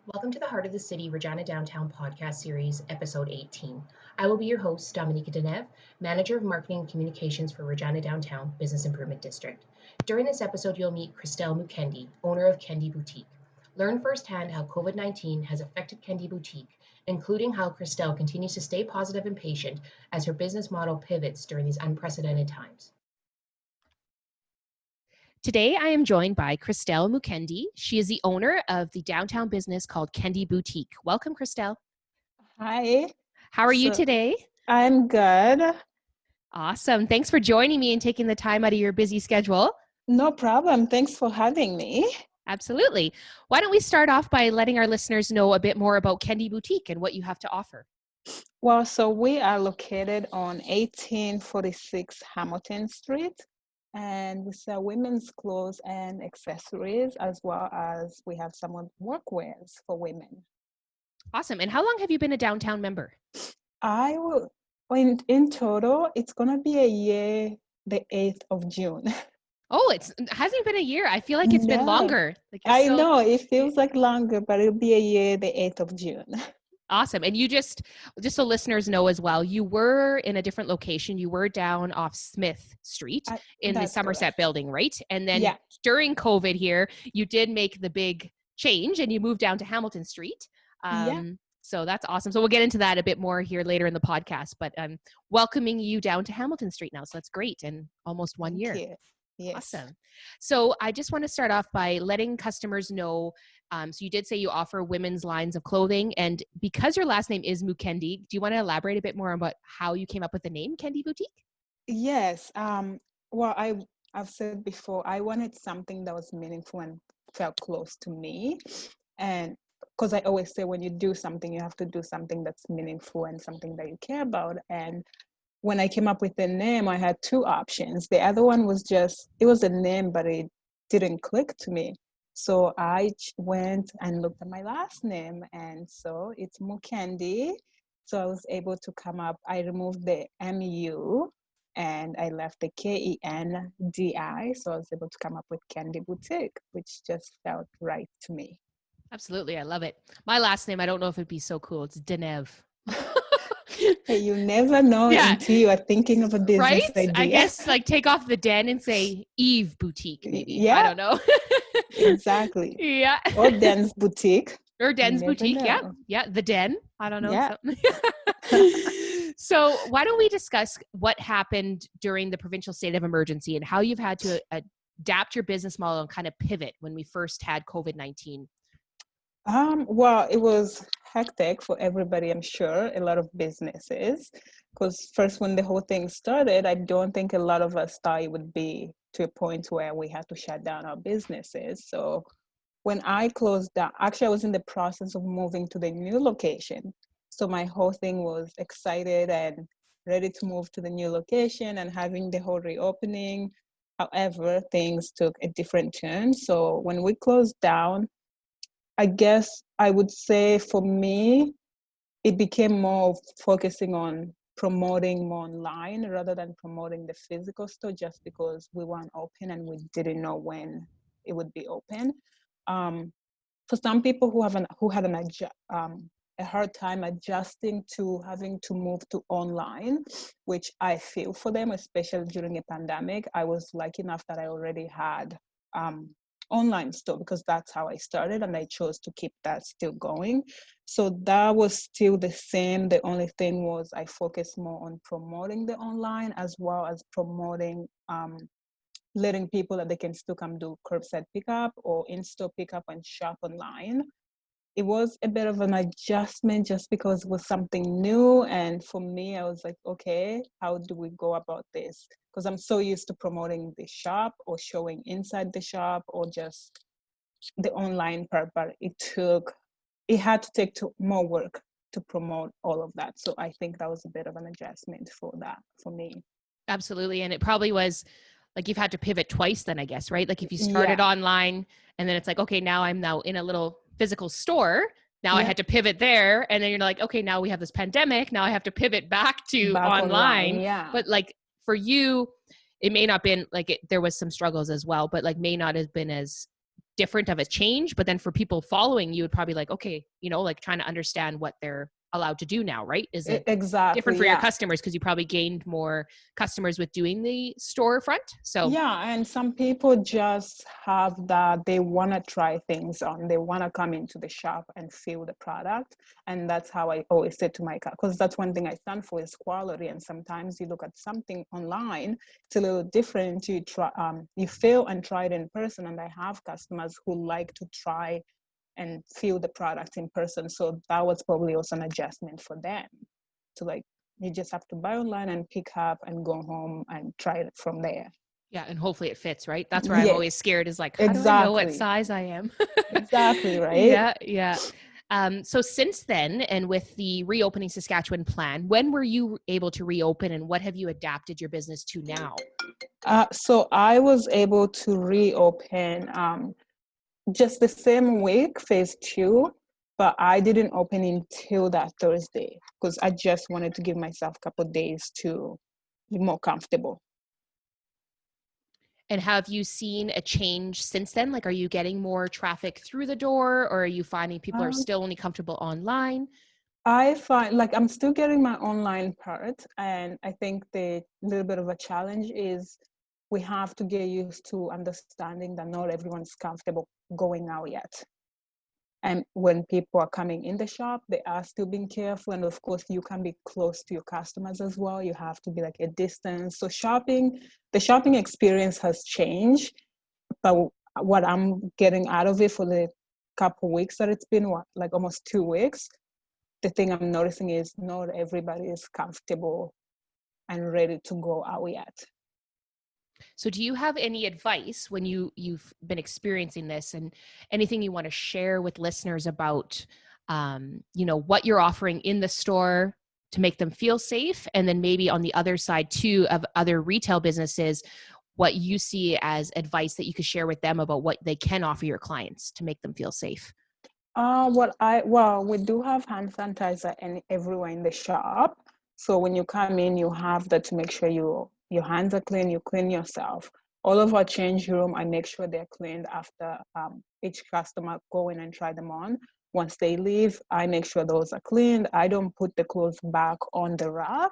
Welcome to the Heart of the City Regina Downtown podcast series, episode 18. I will be your host, Dominika Denev, Manager of Marketing and Communications for Regina Downtown Business Improvement District. During this episode, you'll meet Cristel Mukendi, owner of Kendi Boutique. Learn firsthand how COVID-19 has affected Kendi Boutique, including how Cristel continues to stay positive and patient as her business model pivots during these unprecedented times. Today, I am joined by Cristel Mukendi. She is the owner of the downtown business called Kendi Boutique. Welcome, Cristel. Hi. How are you today? I'm good. Awesome. Thanks for joining me and taking the time out of your busy schedule. No problem. Thanks for having me. Absolutely. Why don't we start off by letting our listeners know a bit more about Kendi Boutique and what you have to offer? Well, so we are located on 1846 Hamilton Street, and we sell women's clothes and accessories, as well as we have some workwears for women. Awesome. And how long have you been a downtown member? I will, in total, it's going to be a year, the 8th of June. Oh, it hasn't been a year. I feel like it's been longer. I know, it feels like longer, but it'll be a year, the 8th of June. Awesome. And you just so listeners know as well, you were in a different location. You were down off Smith Street in the Somerset building, right? And then during COVID here, you did make the big change and you moved down to Hamilton Street. So that's awesome. So we'll get into that a bit more here later in the podcast, but I'm welcoming you down to Hamilton Street now. So that's great. And almost 1 year. Thank you. Yes. Awesome. So I just want to start off by letting customers know. So you did say you offer women's lines of clothing, and because your last name is Mukendi, do you want to elaborate a bit more about how you came up with the name Kendi Boutique? Yes. Well, I've said before, I wanted something that was meaningful and felt close to me. And because I always say when you do something, you have to do something that's meaningful and something that you care about. And when I came up with the name, I had two options. The other one was it was a name, but it didn't click to me. So I went and looked at my last name, and so it's Mukendi. So I was able to come up, I removed the MU and I left the KENDI. So I was able to come up with Kendi Boutique, which just felt right to me. Absolutely. I love it. My last name, I don't know if it'd be so cool. It's Denev. Hey, you never know until you are thinking of a business idea. I guess take off the den and say Eve Boutique, maybe. Yeah. I don't know. Exactly. Yeah. Or Den's Boutique. Or Den's Boutique. Know. Yeah. Yeah. The Den. I don't know. Yeah. So why don't we discuss what happened during the Provincial State of Emergency and how you've had to adapt your business model and kind of pivot when we first had COVID-19? Well, it was hectic for everybody, I'm sure, a lot of businesses, because first when the whole thing started, I don't think a lot of us thought it would be to a point where we had to shut down our businesses. So when I closed down, actually I was in the process of moving to the new location. So my whole thing was excited and ready to move to the new location and having the whole reopening. However, things took a different turn. So when we closed down, I guess I would say for me, it became more focusing on promoting more online rather than promoting the physical store, just because we weren't open and we didn't know when it would be open. For some people who had a hard time adjusting to having to move to online, which I feel for them, especially during a pandemic, I was lucky enough that I already had online store because that's how I started, and I chose to keep that still going. So that was still the same. The only thing was I focused more on promoting the online as well as promoting letting people that they can still come do curbside pickup or in-store pickup and shop online. It was a bit of an adjustment just because it was something new. And for me, I was like, okay, how do we go about this? Because I'm so used to promoting the shop or showing inside the shop or just the online part, but it had to take more work to promote all of that. So I think that was a bit of an adjustment for me. Absolutely. And it probably was you've had to pivot twice then, I guess, right? If you started online and then it's okay, now I'm in a little physical store. Now I had to pivot there. And then you're like, okay, now we have this pandemic. Now I have to pivot back to online. Yeah. But for you, it may not been there was some struggles as well, but may not have been as different of a change, but then for people following you would probably like, okay, you know, like trying to understand what they're allowed to do now, right? Is it different Exactly, for your yeah. customers because you probably gained more customers with doing the storefront? So Yeah, and some people just have that they want to try things on. They want to come into the shop and feel the product. And that's how I always say to my because that's one thing I stand for is quality. And sometimes you look at something online, it's a little different. You try, you feel and try it in person. And I have customers who like to try and feel the product in person. So that was probably also an adjustment for them to like, you just have to buy online and pick up and go home and try it from there. yeah, and hopefully it fits, right? That's where I'm Yeah, always scared is like, how do I know what exactly. size I am? Exactly, right? Yeah, yeah. So since then, and with the reopening Saskatchewan plan, when were you able to reopen and what have you adapted your business to now? So I was able to reopen just the same week, phase two, but I didn't open until that Thursday because I just wanted to give myself a couple of days to be more comfortable. And have you seen a change since then? Like, are you getting more traffic through the door or are you finding people are Um, still only comfortable online? I find like I'm still getting my online part, and I think the little bit of a challenge is we have to get used to understanding that not everyone's comfortable going out yet. And when people are coming in the shop, they are still being careful. And of course, you can be close to your customers as well. You have to be like a distance. So the shopping experience has changed. But what I'm getting out of it for the couple weeks that it's been, like almost 2 weeks, the thing I'm noticing is not everybody is comfortable and ready to go out yet. So do you have any advice when you've been experiencing this and anything you want to share with listeners about you know, what you're offering in the store to make them feel safe, and then maybe on the other side too of other retail businesses, what you see as advice that you could share with them about what they can offer your clients to make them feel safe? Well, we do have hand sanitizer and everywhere in the shop. So when you come in, you have that to make sure your hands are clean, you clean yourself. All of our change room, I make sure they're cleaned after each customer go in and try them on. Once they leave, I make sure those are cleaned. I don't put the clothes back on the rack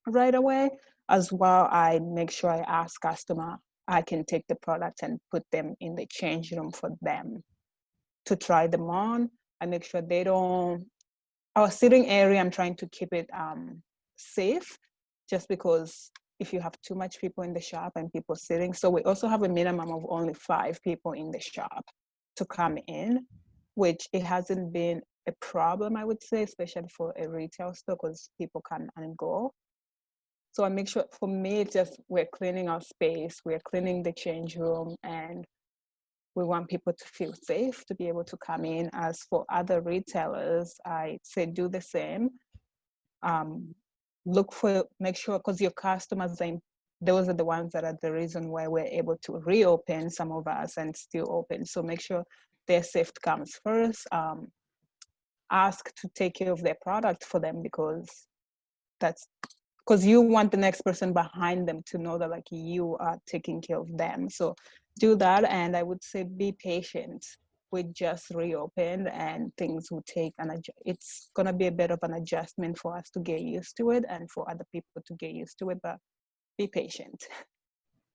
right away. As well, I make sure I ask customer, I can take the product and put them in the change room for them to try them on. I make sure they don't, our sitting area, I'm trying to keep it safe just because if you have too much people in the shop and people sitting, so we also have a minimum of only 5 people in the shop to come in, which it hasn't been a problem, I would say, especially for a retail store because people come and go. So I make sure for me, it's just we're cleaning our space, we're cleaning the change room, and we want people to feel safe to be able to come in. As for other retailers, I say do the same. Make sure, because your customers those are the ones that are the reason why we're able to reopen some of us and still open. So make sure their safety comes first. Ask to take care of their product for them that's because you want the next person behind them to know that like you are taking care of them. So do that, and I would say be patient. We just reopened and things will take it's going to be a bit of an adjustment for us to get used to it and for other people to get used to it, but be patient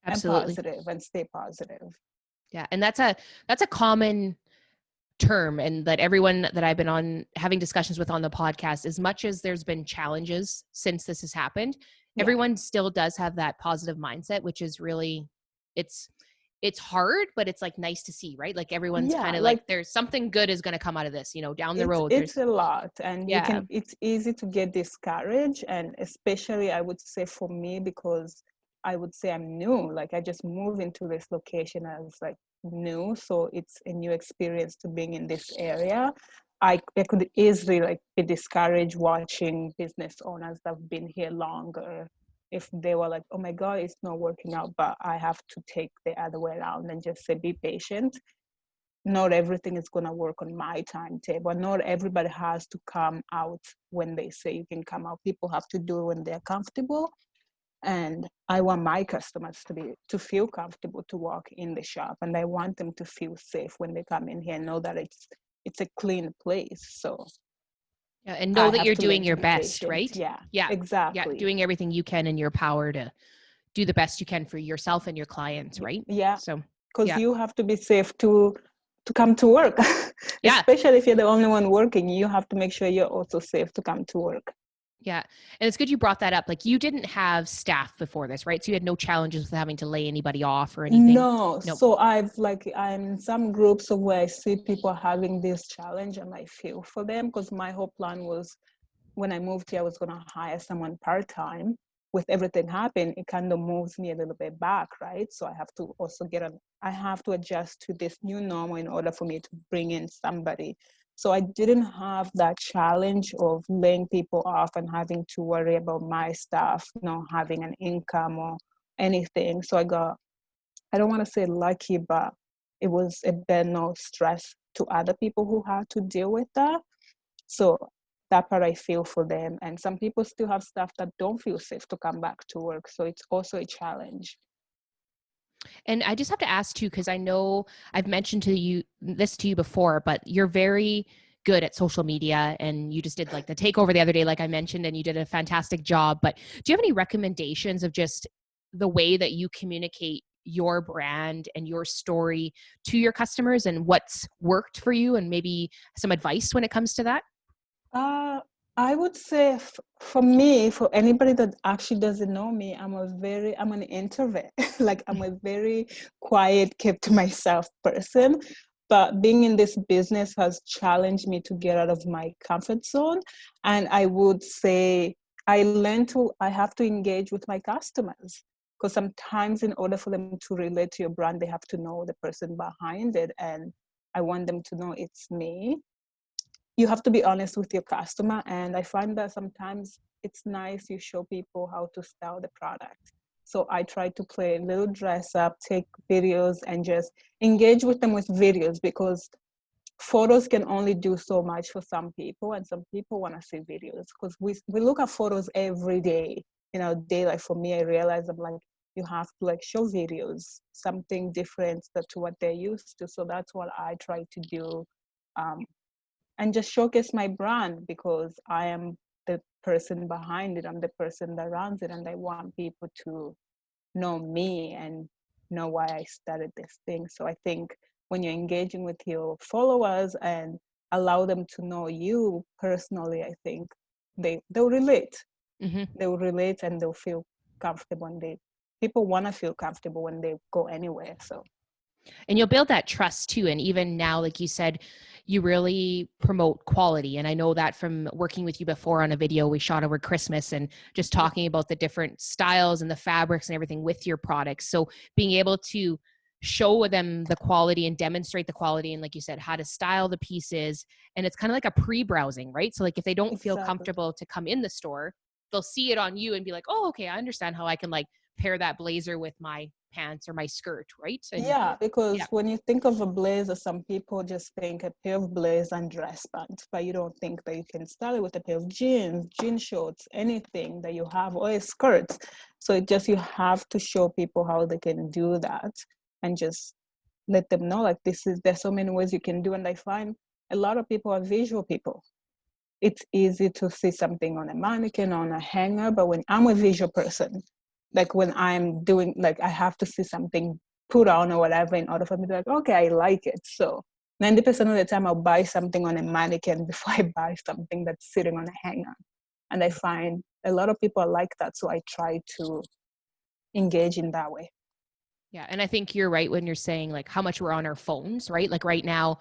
and Absolutely. positive and stay positive. Yeah, and that's a common term, and that everyone that I've been on having discussions with on the podcast, as much as there's been challenges since this has happened, Yeah, everyone still does have that positive mindset, which is really, it's it's hard, but it's like nice to see, right? Like everyone's yeah, kind of like like there's something good is going to come out of this, you know, down the it's road. it's There's a lot, and yeah. it's easy to get discouraged, and especially I would say for me, because I would say I'm new, like I just moved into this location as like new, so it's a new experience to being in this area. I could easily like be discouraged watching business owners that have been here longer if they were like, oh my god, it's not working out, but I have to take the other way around and just say be patient. Not everything is going to work on my timetable. Not everybody has to come out when they say you can come out. People have to do it when they're comfortable. And I want my customers to feel comfortable to walk in the shop, and I want them to feel safe when they come in here and know that it's a clean place. So Yeah, and know I that have you're to let doing you your be best, patient. right? Yeah, Yeah. Yeah. exactly. Doing everything you can in your power to do the best you can for yourself and your clients, right? Yeah, So, because yeah. you have to be safe to come to work. Yeah. Especially if you're the only one working, you have to make sure you're also safe to come to work. Yeah. And it's good you brought that up. Like, you didn't have staff before this, right? So you had no challenges with having to lay anybody off or anything? No. Nope. So I'm in some groups of where I see people having this challenge, and I feel for them, because my whole plan was, when I moved here, I was going to hire someone part-time. With everything happening, it kind of moves me a little bit back, right? So I have to also I have to adjust to this new normal in order for me to bring in somebody. So I didn't have that challenge of laying people off and having to worry about my staff not having an income or anything. So I don't want to say lucky, but it was a bit no stress to other people who had to deal with that. So that part I feel for them. And some people still have staff that don't feel safe to come back to work. So it's also a challenge. And I just have to ask too, because I know I've mentioned to you before, but you're very good at social media, and you just did like the takeover the other day, like I mentioned, and you did a fantastic job. But do you have any recommendations of just the way that you communicate your brand and your story to your customers, and what's worked for you, and maybe some advice when it comes to that? Uh, I would say for me, for anybody that actually doesn't know me, I'm an introvert. Like, I'm a very quiet, kept to myself person. But being in this business has challenged me to get out of my comfort zone. And I would say I have to engage with my customers, because sometimes in order for them to relate to your brand, they have to know the person behind it. And I want them to know it's me. You have to be honest with your customer, and I find that sometimes it's nice you show people how to style the product. So I try to play a little dress up, take videos, and just engage with them with videos, because photos can only do so much for some people, and some people want to see videos, because we look at photos every day in our day. Like, for me, I realize I'm like, you have to like show videos, something different to what they're used to. So that's what I try to do, um, and just showcase my brand, because I am the person behind it. I'm the person that runs it, and I want people to know me and know why I started this thing. So I think when you're engaging with your followers and allow them to know you personally, I think they'll relate. Mm-hmm. They'll relate, and they'll feel comfortable, and people want to feel comfortable when they go anywhere. So And you'll build that trust too. And even now, like you said, you really promote quality. And I know that from working with you before on a video we shot over Christmas, and just talking about the different styles and the fabrics and everything with your products. So being able to show them the quality and demonstrate the quality, and like you said, how to style the pieces. And it's kind of like a pre-browsing, right? So like, if they don't feel exactly. comfortable to come in the store, they'll see it on you and be like, oh, okay, I understand how I can like pair that blazer with my pants or my skirt, right? And Yeah, because yeah. when you think of a blazer, some people just think a pair of blazer and dress pants, but you don't think that you can style it with a pair of jean shorts, anything that you have, or a skirt. So you have to show people how they can do that, and just let them know, like, there's so many ways you can do. And I find a lot of people are visual people. It's easy to see something on a mannequin, on a hanger, but when I'm a visual person, like when I'm doing, like, I have to see something put on or whatever in order for me to be like, okay, I like it. So 90% of the time I'll buy something on a mannequin before I buy something that's sitting on a hanger. And I find a lot of people are like that. So I try to engage in that way. Yeah. And I think you're right when you're saying like how much we're on our phones, right? Like right now,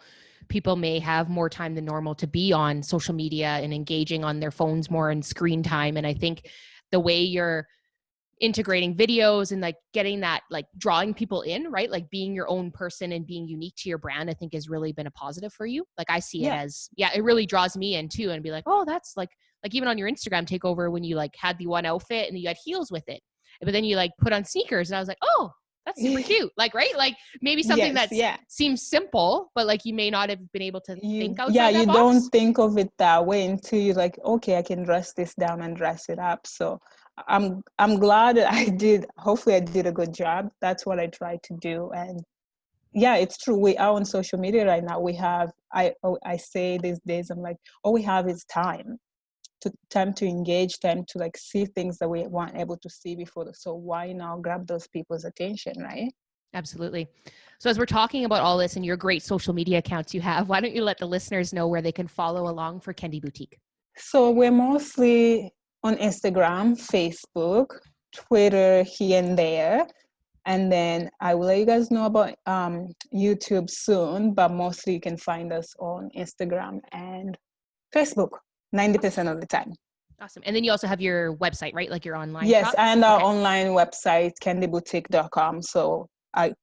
people may have more time than normal to be on social media and engaging on their phones more, and screen time. And I think the way you're integrating videos and like getting that, like drawing people in, right? Like being your own person and being unique to your brand, I think has really been a positive for you. Like I see it Yeah. as, yeah, it really draws me in too, and be like, oh, that's like even on your Instagram takeover, when you like had the one outfit and you had heels with it, but then you like put on sneakers, and I was like, oh, that's super cute. Like, right? Like maybe something Yes, that's yeah. seems simple, but like you may not have been able to think outside that You box. don't think of it that way until you're like, okay, I can dress this down and dress it up. So I'm glad that I did. Hopefully, I did a good job. That's what I tried to do. And yeah, it's true. We are on social media right now. We have. I say these days, I'm like, all we have is time to engage, time to like see things that we weren't able to see before. So why now grab those people's attention, right? Absolutely. So as we're talking about all this and your great social media accounts you have, why don't you let the listeners know where they can follow along for Kendi Boutique? So we're mostly on Instagram, Facebook, Twitter, here and there. And then I will let you guys know about YouTube soon, but mostly you can find us on Instagram and Facebook 90% of the time. Awesome. And then you also have your website, right? Like your online Yes, shop? and our online website, kendiboutique.com. So I'm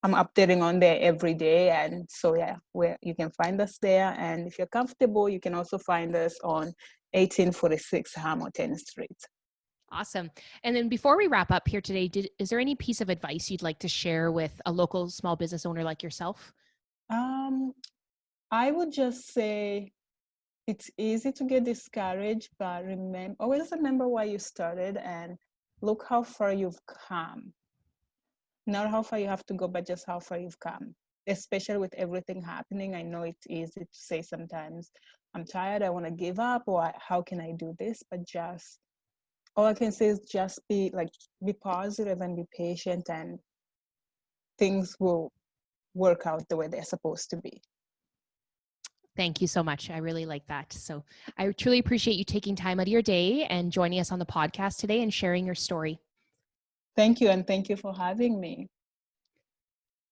updating on there every day. And so, yeah, where you can find us there. And if you're comfortable, you can also find us on 1846 Hamilton Street. Awesome. And then before we wrap up here today, is there any piece of advice you'd like to share with a local small business owner like yourself? I would just say it's easy to get discouraged, but always remember why you started and look how far you've come. Not how far you have to go, but just how far you've come. Especially with everything happening, I know it's easy to say sometimes, I'm tired, I want to give up, or how can I do this? But just all I can say is just be positive and be patient, and things will work out the way they're supposed to be. Thank you so much. I really like that. So I truly appreciate you taking time out of your day and joining us on the podcast today and sharing your story. Thank you, and thank you for having me.